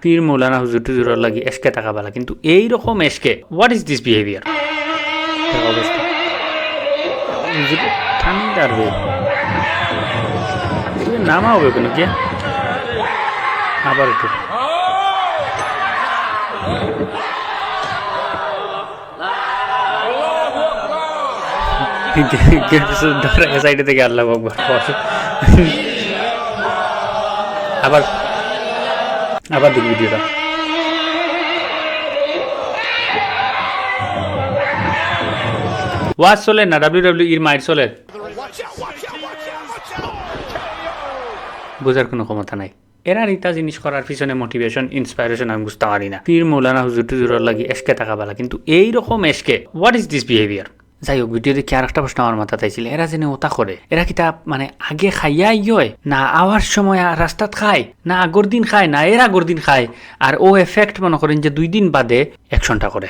পীর মৌলানা হুজুর টুজুরের লাগি এসকে থাকা বালা, কিন্তু এইরকম SK, what is this behaviour? অবস্থা ঠান্ডার বে নামা হবে কেন কে আবার একটু সাইডে থেকে আল্লাহ আকবার। আবার আবার দেখি ভিডিওটা। ওয়াজ চলে না WWE মাইর চলে, বোঝার কোনো ক্ষমতা নাই। এরা রিতা জিনিস করার পিছনে মোটিভেশন ইন্সপাইরেশন আমি বুঝতে পারি না। পীর মৌলানা হুজুর টুজুরের লাগি এসকে থাকা বালা, কিন্তু এইরকম SK, what is this behaviour? যাই হোক, ভিডিও দেখে আর একটা প্রশ্ন আমার মাথা তাইছিল, এরা যেন ওটা করে, এরা কিতা মানে আগে খাইয়া ইয় না আওয়ার সময় রাস্তাত খায়, না আগর দিন খায়, না এর আগর দিন খায়, আর ও এফেক্ট মনে করেন যে 2 দিন বাদে অ্যাকশনটা করে।